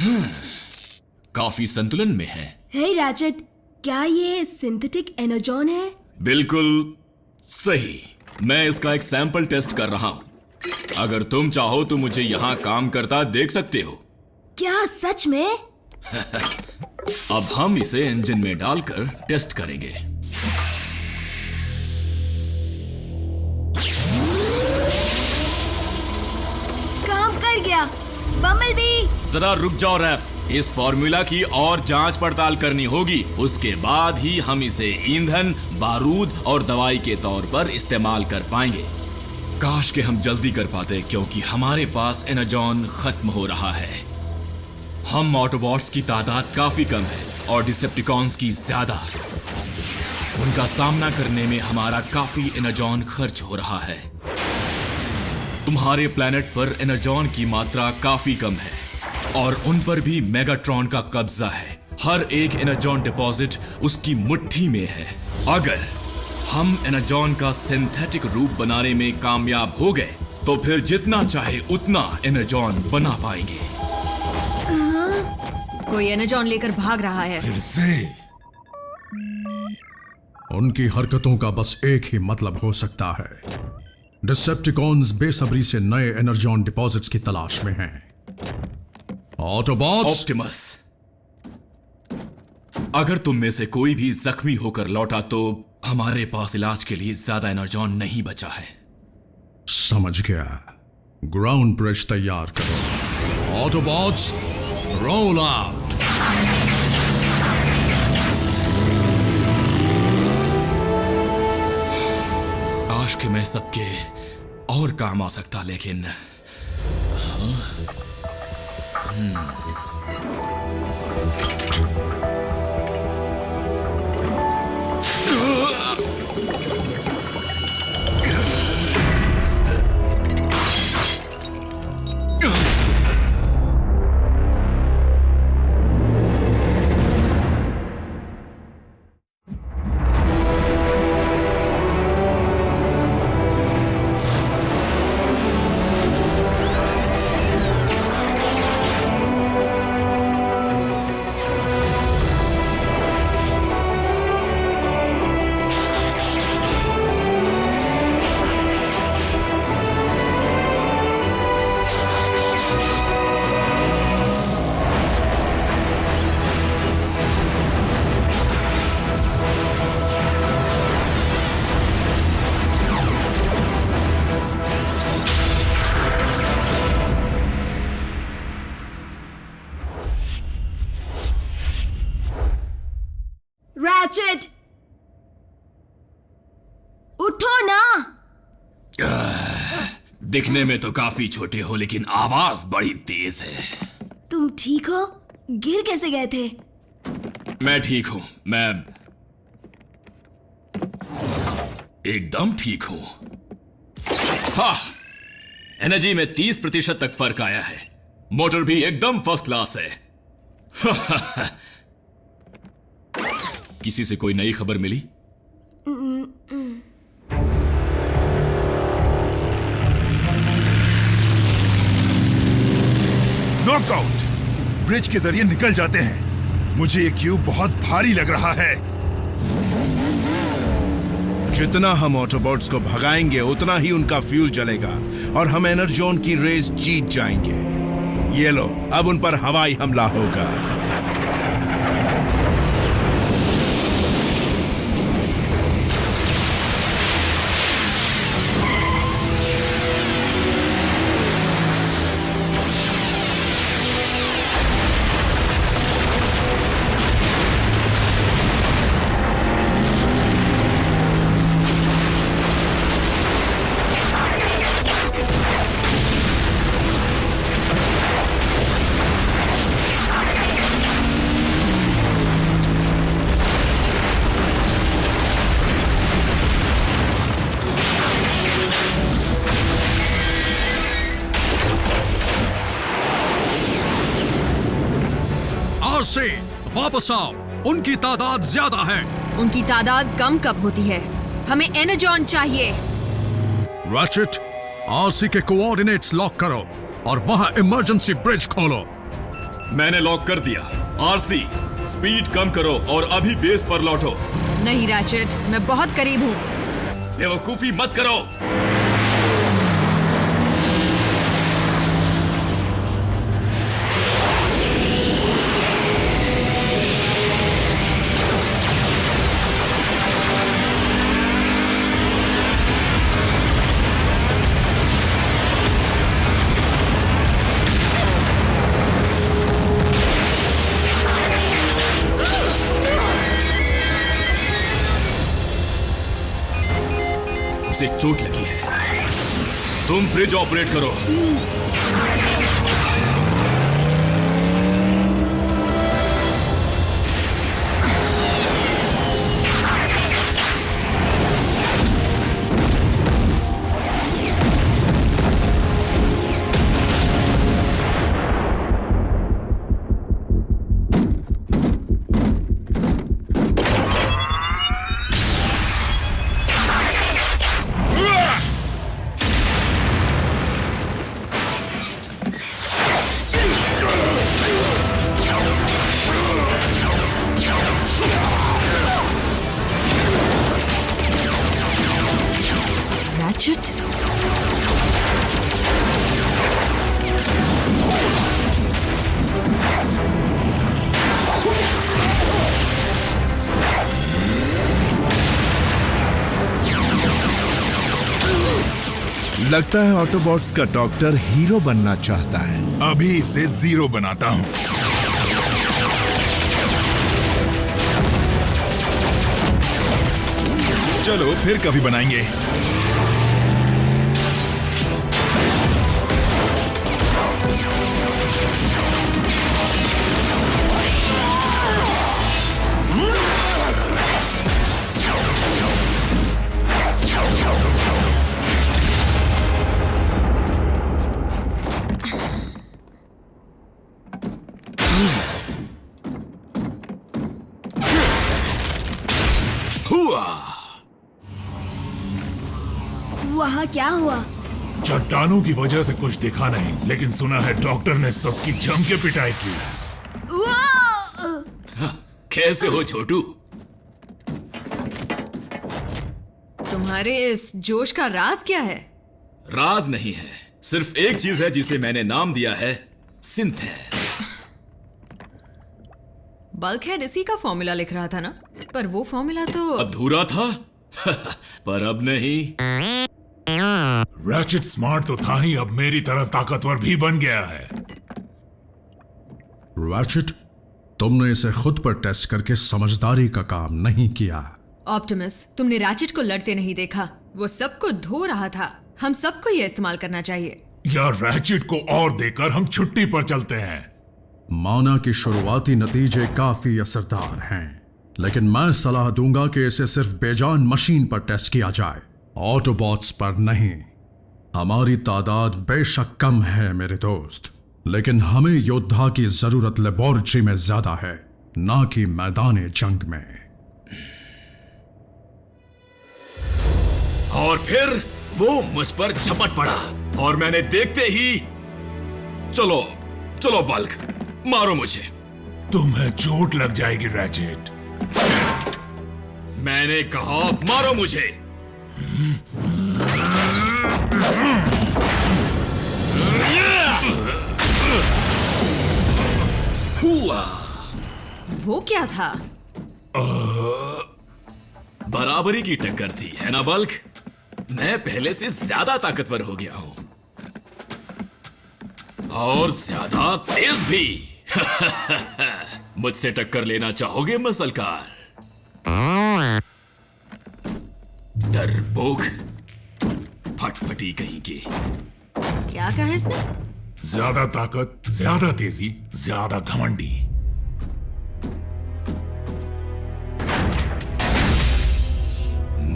काफी संतुलन में है। हे रैचेट, क्या ये सिंथेटिक एनर्जॉन है? बिल्कुल सही। मैं इसका एक सैंपल टेस्ट कर रहा हूं। अगर तुम चाहो तो मुझे यहां काम करता देख सकते हो। क्या सच में? अब हम इसे इंजन में डालकर टेस्ट करेंगे। काम कर गया। बम्बलबी, जरा रुक जाओ रैफ, इस फॉर्मूला की और जांच पड़ताल करनी होगी। उसके बाद ही हम इसे ईंधन, बारूद और दवाई के तौर पर इस्तेमाल कर पाएंगे। काश के हम जल्दी कर पाते, क्योंकि हमारे पास एनर्जॉन खत्म हो रहा है। हम ऑटोबॉट्स की तादाद काफी कम है और डिसेप्टिकॉन्स की ज्यादा। उनका सामना करने में हमारा काफी एनर्जॉन खर्च हो रहा है। तुम्हारे प्लेनेट पर एनर्जॉन की मात्रा काफी कम है और उन पर भी मेगाट्रॉन का कब्जा है। हर एक एनर्जॉन डिपॉजिट उसकी मुट्ठी में है। अगर हम एनर्जॉन का सिंथेटिक रूप बनाने में कामयाब हो गए तो फिर जितना चाहे उतना एनर्जॉन बना पाएंगे। कोई एनर्जॉन लेकर भाग रहा है। फिर से उनकी हरकतों का बस एक ही मतलब हो सकता है। डिसेप्टिकॉन्स बेसब्री से नए एनर्जॉन डिपॉजिट्स की तलाश में हैं। ऑटोबॉट्स, ऑप्टिमस, अगर तुम में से कोई भी जख्मी होकर लौटा तो हमारे पास इलाज के लिए ज्यादा एनर्जॉन नहीं बचा है। समझ गया। ग्राउंड ब्रिज तैयार करो। Autobots, roll out. काश कि मैं सबके और काम आ सकता, लेकिन रैचेट, उठो ना। दिखने में तो काफी छोटे हो, लेकिन आवाज बड़ी तेज है। तुम ठीक हो? गिर कैसे गए थे? मैं ठीक हूं। मैं एकदम ठीक हूं। हाँ, एनर्जी में 30% तक फर्क आया है। मोटर भी एकदम फर्स्ट क्लास है। किसी से कोई नई खबर मिली? नॉकआउट! ब्रिज के जरिए निकल जाते हैं। मुझे ये क्यूब बहुत भारी लग रहा है। जितना हम ऑटोबॉट्स को भगाएंगे उतना ही उनका फ्यूल जलेगा और हम एनर्जॉन की रेस जीत जाएंगे। ये लो, अब उन पर हवाई हमला होगा। से वापस आओ। उनकी तादाद ज्यादा है। उनकी तादाद कम कब होती है? हमें एनर्जॉन चाहिए। रैचेट, आरसी के कोऑर्डिनेट्स लॉक करो और वहां इमरजेंसी ब्रिज खोलो। मैंने लॉक कर दिया। आरसी, स्पीड कम करो और अभी बेस पर लौटो। नहीं रैचेट, मैं बहुत करीब हूँ। बेवकूफी मत करो। उसे चोट लगी है। तुम ब्रिज ऑपरेट करो। रैचेट, लगता है ऑटोबॉट्स का डॉक्टर हीरो बनना चाहता है। अभी इसे जीरो बनाता हूं। चलो फिर कभी बनाएंगे। हुआ। वहाँ क्या हुआ? चट्टानों की वजह से कुछ दिखा नहीं, लेकिन सुना है डॉक्टर ने सबकी जम के पिटाई की। कैसे हो छोटू? तुम्हारे इस जोश का राज क्या है? राज नहीं है, सिर्फ एक चीज है जिसे मैंने नाम दिया है सिंथेन। बल्कहेड इसी का फॉर्मूला लिख रहा था ना, पर वो फॉर्मूला तो अधूरा था। पर अब नहीं। रैचेट स्मार्ट तो था ही, अब मेरी तरह ताकतवर भी बन गया है। रैचेट, तुमने इसे खुद पर टेस्ट करके समझदारी का काम नहीं किया। ऑप्टिमस, तुमने रैचेट को लड़ते नहीं देखा, वो सबको धो रहा था। हम सबको ये इस्तेमाल करना चाहिए। या रैचेट को और देकर हम छुट्टी पर चलते हैं। माना कि शुरुआती नतीजे काफी असरदार हैं, लेकिन मैं सलाह दूंगा कि इसे सिर्फ बेजान मशीन पर टेस्ट किया जाए, ऑटोबॉट्स पर नहीं। हमारी तादाद बेशक कम है मेरे दोस्त, लेकिन हमें योद्धा की जरूरत लेबोरेटरी में ज्यादा है, ना कि मैदान जंग में। और फिर वो मुझ पर झपट पड़ा और मैंने देखते ही चलो चलो बल्क, मारो मुझे। तुम्हें चोट लग जाएगी रैचेट। मैंने कहा मारो मुझे। हुआ। वो क्या था? बराबरी की टक्कर थी, है ना बल्क? मैं पहले से ज्यादा ताकतवर हो गया हूं और ज्यादा तेज भी। मुझसे टक्कर लेना चाहोगे मसलकार? डरपोक, फटफटी कहीं की। क्या कहा इसने? ज्यादा ताकत, ज्यादा तेजी, ज्यादा घमंडी।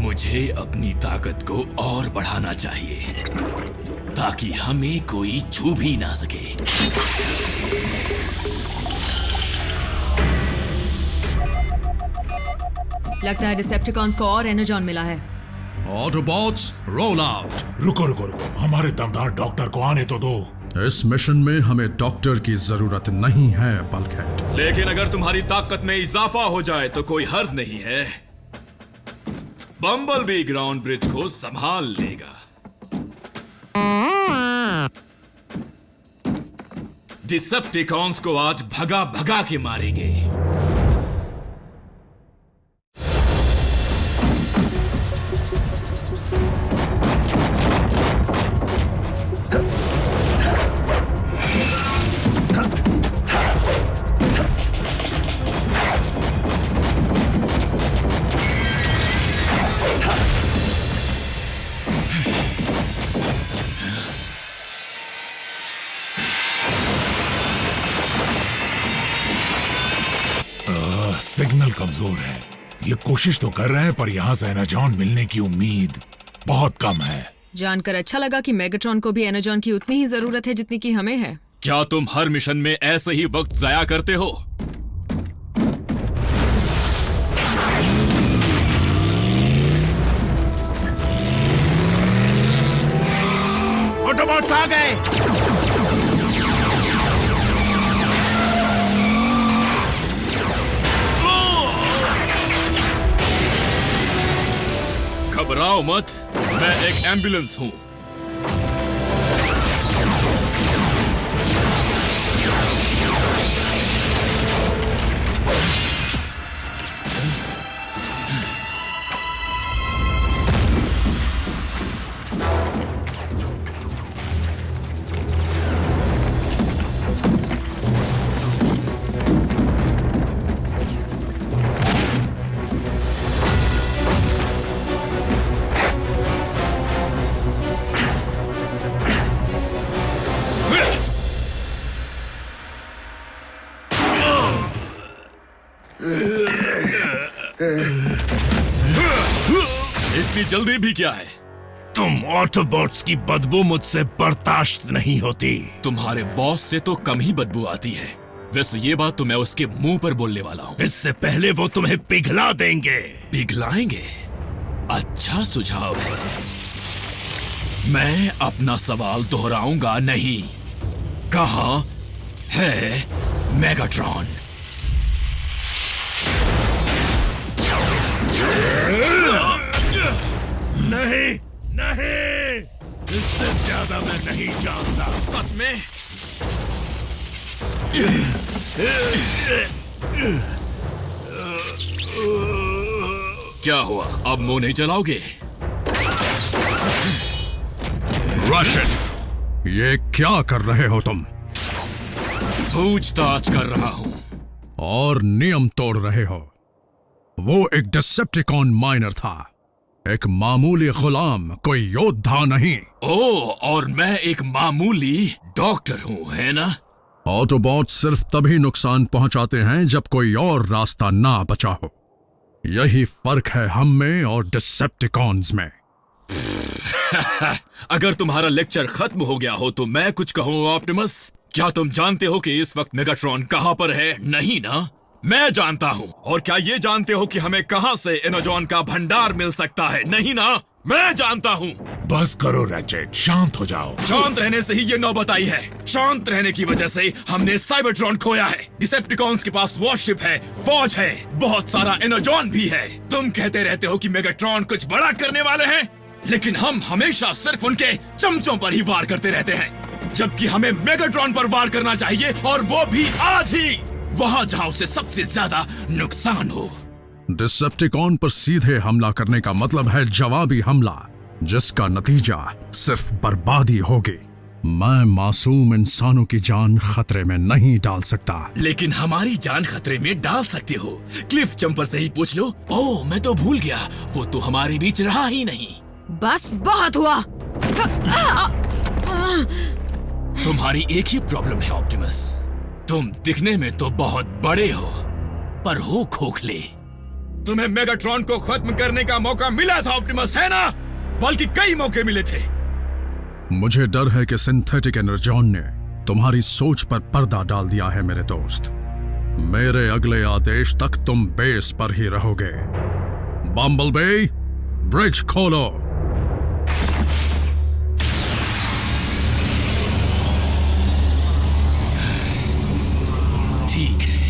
मुझे अपनी ताकत को और बढ़ाना चाहिए ताकि हमें कोई छू भी ना सके। लगता है डिसेप्टिकॉन्स को और एनर्जॉन मिला है। Autobots roll out. रुको रुको रुको, हमारे दमदार डॉक्टर को आने तो दो। इस मिशन में हमें डॉक्टर की जरूरत नहीं है बल्कहेड। लेकिन अगर तुम्हारी ताकत में इजाफा हो जाए तो कोई हर्ज नहीं है। बम्बलबी ग्राउंड ब्रिज को संभाल लेगा। डिसेप्टिकॉन्स को आज भगा भगा के मारेंगे। सिग्नल कमजोर है। ये कोशिश तो कर रहे हैं पर यहाँ से एनाजॉन मिलने की उम्मीद बहुत कम है। जानकर अच्छा लगा कि मेगाट्रॉन को भी एनाजॉन की उतनी ही जरूरत है जितनी की हमें है। क्या तुम हर मिशन में ऐसे ही वक्त जाया करते हो? ऑटोबॉट्स आ गए। घबराओ मत, मैं एक एम्बुलेंस हूं। इतनी जल्दी भी क्या है? तुम ऑटोबॉट्स की बदबू मुझसे बर्दाश्त नहीं होती। तुम्हारे बॉस से तो कम ही बदबू आती है। वैसे ये बात तो मैं उसके मुंह पर बोलने वाला हूँ। इससे पहले वो तुम्हें पिघला देंगे। पिघलाएंगे? अच्छा सुझाव है। मैं अपना सवाल दोहराऊंगा नहीं। कहाँ है मेगाट्रॉन? नहीं नहीं, इससे ज्यादा मैं नहीं जानता। सच में? क्या हुआ, अब मुंह नहीं चलाओगे? रैचेट, ये क्या कर रहे हो तुम? पूछताछ कर रहा हूं। और नियम तोड़ रहे हो। वो एक डिसेप्टिकॉन माइनर था, एक मामूली गुलाम, कोई योद्धा नहीं। ओह, और मैं एक मामूली डॉक्टर हूं, है ना? ऑटोबॉट सिर्फ तभी नुकसान पहुंचाते हैं जब कोई और रास्ता ना बचा हो। यही फर्क है हम में और डिसेप्टिकॉन्स में। अगर तुम्हारा लेक्चर खत्म हो गया हो तो मैं कुछ कहूं ऑप्टिमस। क्या तुम जानते हो कि इस वक्त मेगाट्रॉन कहां पर है? नहीं ना? मैं जानता हूं। और क्या ये जानते हो कि हमें कहां से एनाजॉन का भंडार मिल सकता है? नहीं ना? मैं जानता हूं। बस करो रैचेट, शांत हो जाओ। शांत रहने से ही ये नौबत आई है। शांत रहने की वजह से हमने साइबरट्रॉन खोया है। डिसेप्टिकॉन्स के पास वॉरशिप है, फौज है, बहुत सारा एनाजॉन भी है। तुम कहते रहते हो कि मेगाट्रॉन कुछ बड़ा करने वाले हैं, लेकिन हम हमेशा सिर्फ उनके चमचों पर ही वार करते रहते हैं, जबकि हमें मेगाट्रॉन पर वार करना चाहिए, और वो भी आज ही, वहां जहां उसे सबसे ज्यादा नुकसान हो। डिसेप्टिकॉन पर सीधे हमला करने का मतलब है जवाबी हमला, जिसका नतीजा सिर्फ बर्बादी होगी। मैं मासूम इंसानों की जान खतरे में नहीं डाल सकता। लेकिन हमारी जान खतरे में डाल सकते हो। क्लिफ जंपर से ही पूछ लो। ओह, मैं तो भूल गया, वो तो हमारे बीच रहा ही नहीं। बस बहुत हुआ। तुम्हारी एक ही प्रॉब्लम है ऑप्टिमस, तुम दिखने में तो बहुत बड़े हो, पर हो खोखले। तुम्हें मेगाट्रॉन को खत्म करने का मौका मिला था ऑप्टिमस, है ना? बल्कि कई मौके मिले थे। मुझे डर है कि सिंथेटिक एनर्जॉन ने तुम्हारी सोच पर पर्दा डाल दिया है मेरे दोस्त। मेरे अगले आदेश तक तुम बेस पर ही रहोगे। बम्बलबी, ब्रिज खोलो। ठीक है।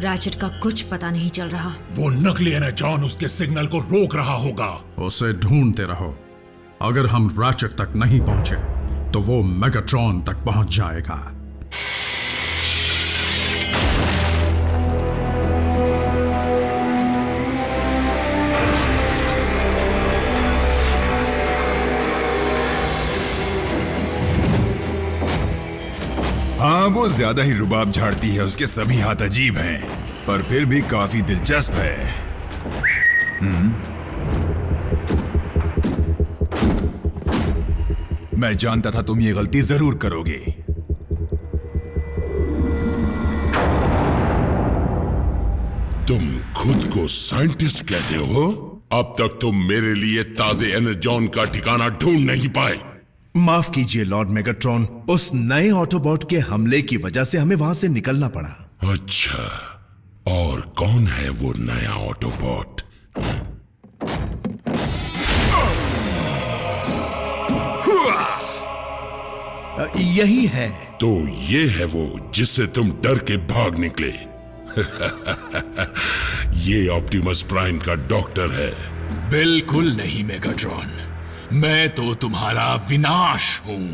रैचेट का कुछ पता नहीं चल रहा। वो नकली एनर्जॉन उसके सिग्नल को रोक रहा होगा। उसे ढूंढते रहो। अगर हम रैचेट तक नहीं पहुंचे तो वो मेगाट्रॉन तक पहुंच जाएगा। हाँ, वो ज्यादा ही रुबाब झाड़ती है। उसके सभी हाथ अजीब हैं, पर फिर भी काफी दिलचस्प है। मैं जानता था तुम ये गलती जरूर करोगे। तुम खुद को साइंटिस्ट कहते हो? अब तक तुम मेरे लिए ताजे एनर्जॉन का ठिकाना ढूंढ नहीं पाए। माफ कीजिए लॉर्ड मेगाट्रॉन, उस नए ऑटोबॉट के हमले की वजह से हमें वहां से निकलना पड़ा। अच्छा, और कौन है वो नया ऑटोबॉट? यही है। तो ये है वो जिससे तुम डर के भाग निकले। ये ऑप्टिमस प्राइम का डॉक्टर है। बिल्कुल नहीं मेगाट्रॉन, मैं तो तुम्हारा विनाश हूं।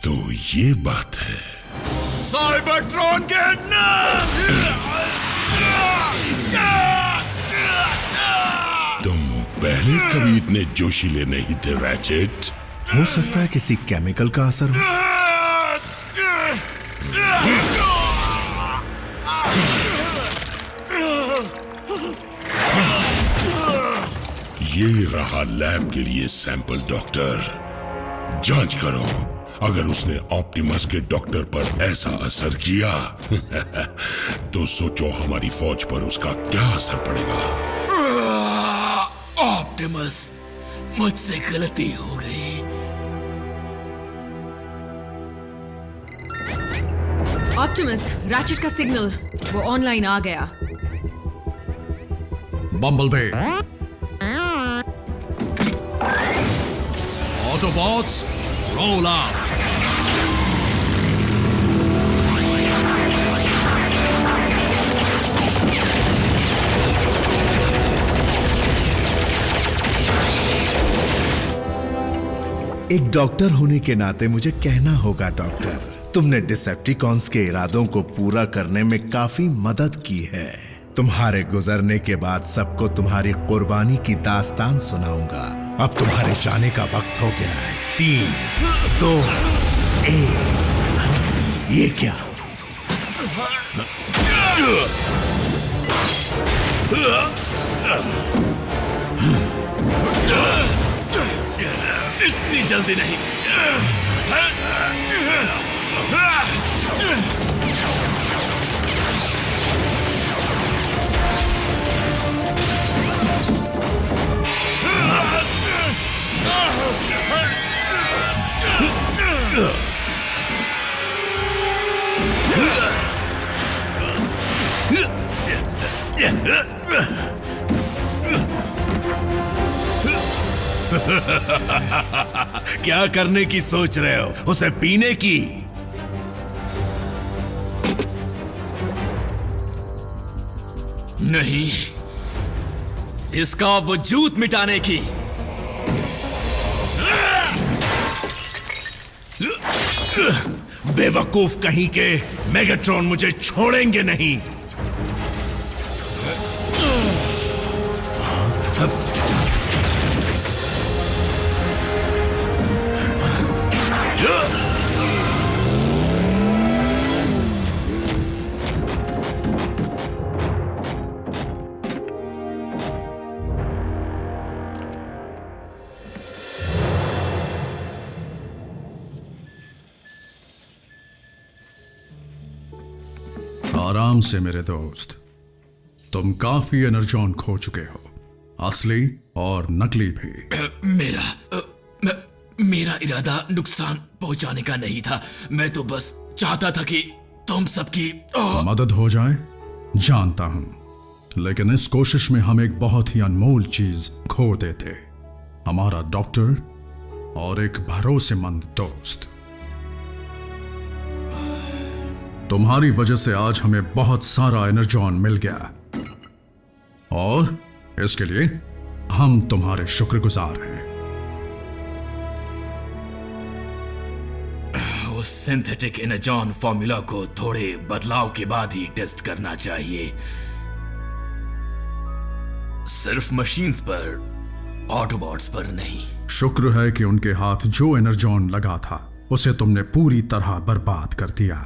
तो ये बात है। साइबरट्रॉन के नाम। तुम पहले कभी इतने जोशीले नहीं थे रैचेट। हो सकता है किसी केमिकल का असर हो। ये रहा लैब के लिए सैंपल डॉक्टर। जांच करो, अगर उसने ऑप्टिमस के डॉक्टर पर ऐसा असर किया तो सोचो हमारी फौज पर उसका क्या असर पड़ेगा। ऑप्टिमस, मुझसे गलती हो गई। ऑप्टिमस, रैचेट का सिग्नल वो ऑनलाइन आ गया। बम्बलबे, ऑटोबॉट्स, रोल आउट। एक डॉक्टर होने के नाते मुझे कहना होगा डॉक्टर, तुमने डिसेप्टिकॉन्स के इरादों को पूरा करने में काफी मदद की है। तुम्हारे गुजरने के बाद सबको तुम्हारी कुर्बानी की दास्तान सुनाऊंगा। अब तुम्हारे जाने का वक्त हो गया है। 3, 2, 1। ये क्या? इतनी जल्दी नहीं। क्या करने की सोच रहे हो? उसे पीने की? नहीं, इसका वजूद मिटाने की। बेवकूफ कहीं के, मेगाट्रॉन मुझे छोड़ेंगे नहीं। आराम से मेरे दोस्त, तुम काफी एनर्जॉन खो चुके हो, असली और नकली भी। मेरा इरादा नुकसान पहुंचाने का नहीं था। मैं तो बस चाहता था कि तुम सबकी मदद हो जाए, जानता हूं, लेकिन इस कोशिश में हम एक बहुत ही अनमोल चीज खो देते, हमारा डॉक्टर और एक भरोसेमंद दोस्त। तुम्हारी वजह से आज हमें बहुत सारा एनर्जॉन मिल गया और इसके लिए हम तुम्हारे शुक्रगुजार हैं। उस सिंथेटिक एनर्जॉन फॉर्मूला को थोड़े बदलाव के बाद ही टेस्ट करना चाहिए, सिर्फ मशीन्स पर, ऑटोबॉट्स पर नहीं। शुक्र है कि उनके हाथ जो एनर्जॉन लगा था उसे तुमने पूरी तरह बर्बाद कर दिया।